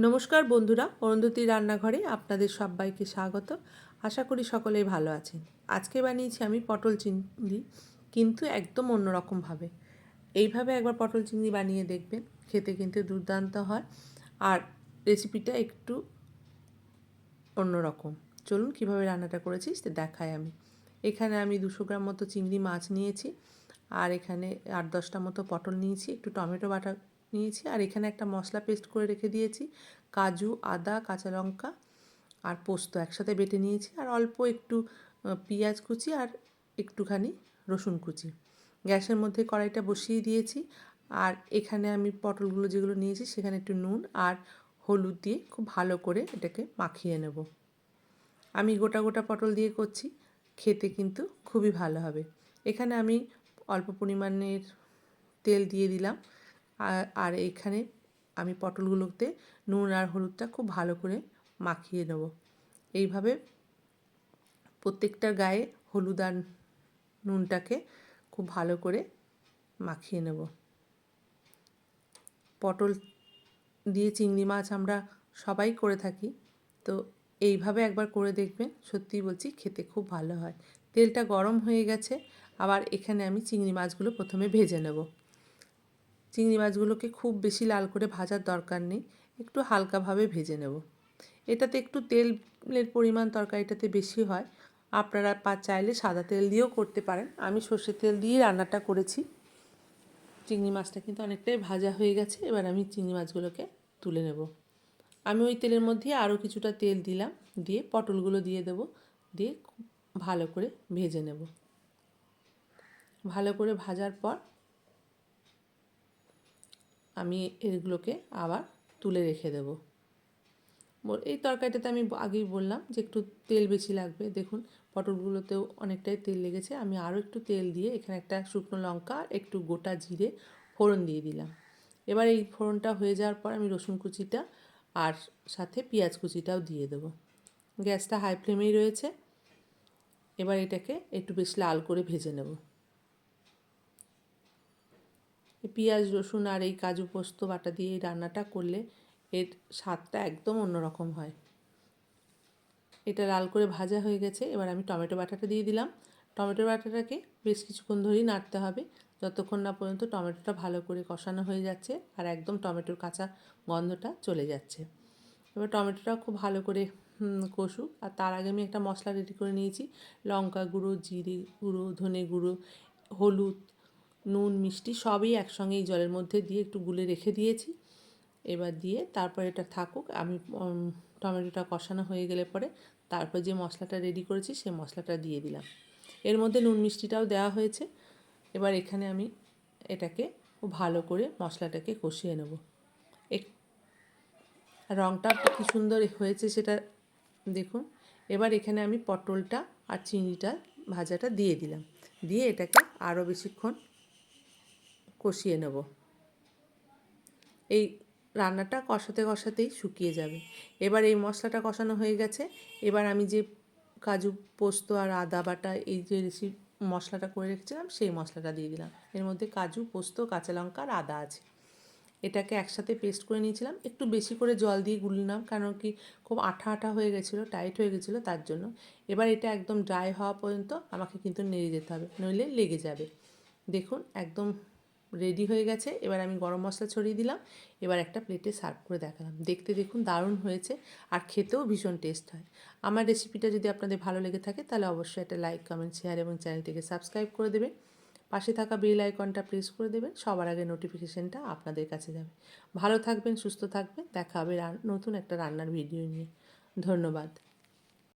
নমস্কার বন্ধুরা, অরুন্ধতী রান্নাঘরে আপনাদের সবাইকে স্বাগত। আশা করি সকলেই ভালো আছেন। আজকে বানিয়েছি আমি পটল চিংড়ি, কিন্তু একদম অন্যরকমভাবে। এইভাবে একবার পটল চিংড়ি বানিয়ে দেখবেন, খেতে কিন্তু দুর্দান্ত হয়। আর রেসিপিটা একটু অন্যরকম। চলুন কীভাবে রান্নাটা করেছি সেটা দেখাই আমি। এখানে আমি 200 গ্রাম মতো চিংড়ি মাছ নিয়েছি, আর এখানে 8-10টা মতো পটল নিয়েছি, একটু টমেটো বাটা নিয়েছি, আর এখানে একটা মশলা পেস্ট করে রেখে দিয়েছি। কাজু, আদা, কাঁচা লঙ্কা আর পোস্ত একসাথে বেটে নিয়েছি, আর অল্প একটু পেঁয়াজ কুচি আর একটুখানি রসুন কুচি। গ্যাসের মধ্যে কড়াইটা বসিয়ে দিয়েছি, আর এখানে আমি পটলগুলো যেগুলো নিয়েছি সেখানে একটু নুন আর হলুদ দিয়ে খুব ভালো করে এটাকে মাখিয়ে নেব। আমি গোটা গোটা পটল দিয়ে করছি, খেতে কিন্তু খুবই ভালো হবে। এখানে আমি অল্প পরিমাণের তেল দিয়ে দিলাম, আর এখানে আমি পটলগুলোতে নুন আর হলুদটা খুব ভালো করে মাখিয়ে নেব। এইভাবে প্রত্যেকটার গায়ে হলুদ আর নুনটাকে খুব ভালো করে মাখিয়ে নেব। পটল দিয়ে চিংড়ি মাছ আমরা সবাই করে থাকি, তো এইভাবে একবার করে দেখবেন, সত্যিই বলছি খেতে খুব ভালো হয়। তেলটা গরম হয়ে গেছে, আবার এখানে আমি চিংড়ি মাছগুলো প্রথমে ভেজে নেব। চিংড়ি মাছগুলোকে খুব বেশি লাল করে ভাজার দরকার নেই, একটু হালকাভাবে ভেজে নেব। এটাতে একটু তেলের পরিমাণ তরকারিটাতে বেশি হয়। আপনারা চাইলে সাদা তেল দিয়েও করতে পারেন। আমি সর্ষের তেল দিয়ে রান্নাটা করেছি। চিংড়ি মাছটা কিন্তু অনেকটাই ভাজা হয়ে গেছে, এবার আমি চিংড়ি মাছগুলোকে তুলে নেব। আমি ওই তেলের মধ্যে আরও কিছুটা তেল দিলাম, দিয়ে পটলগুলো দিয়ে দেব, দিয়ে ভালো করে ভেজে নেব। ভালো করে ভাজার পর আমি এগুলোকে আবার তুলে রেখে দেব। এই তরকারিটাতে আমি আগেই বললাম যে একটু তেল বেশি লাগবে। দেখুন পটলগুলোতেও অনেকটাই তেল লেগেছে। আমি আরও একটু তেল দিয়ে এখানে একটা শুকনো লঙ্কা, একটু গোটা জিরে ফোড়ন দিয়ে দিলাম। এবার এই ফোড়নটা হয়ে যাওয়ার পর আমি রসুন কুচিটা আর সাথে পেঁয়াজ কুচিটাও দিয়ে দেবো। গ্যাসটা হাই ফ্লেমেই রয়েছে। এবার এটাকে একটু বেশ লাল করে ভেজে নেব। পেঁয়াজ, রসুন আর এই কাজু পোস্ত বাটা দিয়ে এই রান্নাটা করলে এর স্বাদটা একদম অন্যরকম হয়। এটা লাল করে ভাজা হয়ে গেছে, এবার আমি টমেটো বাটাটা দিয়ে দিলাম। টমেটো বাটাটাকে বেশ কিছুক্ষণ ধরেই নাড়তে হবে, যতক্ষণ না পর্যন্ত টমেটোটা ভালো করে কষানো হয়ে যাচ্ছে আর একদম টমেটোর কাঁচা গন্ধটা চলে যাচ্ছে। এবার টমেটোটা খুব ভালো করে কষুক, আর তার আগে আমি একটা মশলা রেডি করে নিয়েছি। লঙ্কা গুঁড়ো, জিরে গুঁড়ো, ধনে গুঁড়ো, হলুদ, নুন, মিষ্টি সবই একসঙ্গে এই জলের মধ্যে দিয়ে একটু গুলে রেখে দিয়েছি। এবার দিয়ে তারপর এটা থাকুক। আমি টমেটোটা কষানো হয়ে গেলে পরে তারপর যে মশলাটা রেডি করেছি সেই মশলাটা দিয়ে দিলাম। এর মধ্যে নুন মিষ্টিটাও দেওয়া হয়েছে। এবার এখানে আমি এটাকে খুব ভালো করে মশলাটাকে কষিয়ে নেব। রঙটা কী সুন্দর হয়েছে সেটা দেখুন। এবার এখানে আমি পটলটা আর চিংড়িটা ভাজাটা দিয়ে দিলাম, দিয়ে এটাকে আরও বেশিক্ষণ কষিয়ে নেব। এই রান্নাটা কষাতে কষাতেই শুকিয়ে যাবে। এবার এই মশলাটা কষানো হয়ে গেছে। এবার আমি যে কাজু, পোস্ত আর আদা বাটা এই যে মশলাটা করে রেখেছিলাম সেই মশলাটা দিয়ে দিলাম। এর মধ্যে কাজু, পোস্ত, কাঁচা লঙ্কা আর আদা আছে। এটাকে একসাথে পেস্ট করে নিয়েছিলাম। একটু বেশি করে জল দিয়ে গুললাম, কারণ কি খুব আঠা আঠা হয়ে গেছিলো, টাইট হয়ে গেছিলো, তার জন্য। এবার এটা একদম ড্রাই হওয়া পর্যন্ত আমাকে কিন্তু নেড়ে যেতে হবে, নইলে লেগে যাবে। দেখুন একদম রেডি হয়ে গেছে। এবার আমি গরম মশলা ছড়িয়ে দিলাম। এবার একটা প্লেটে সার্ভ করে দেখালাম। দেখতে দেখুন দারুণ হয়েছে, আর খেতেও ভীষণ টেস্ট হয়। আমার রেসিপিটা যদি আপনাদের ভালো লেগে থাকে তাহলে অবশ্যই একটা লাইক, কমেন্ট, শেয়ার এবং চ্যানেলটিকে সাবস্ক্রাইব করে দেবেন। পাশে থাকা বেল আইকনটা প্রেস করে দেবেন, সবার আগে নোটিফিকেশানটা আপনাদের কাছে যাবে। ভালো থাকবেন, সুস্থ থাকবেন। দেখা হবে নতুন একটা রান্নার ভিডিও নিয়ে। ধন্যবাদ।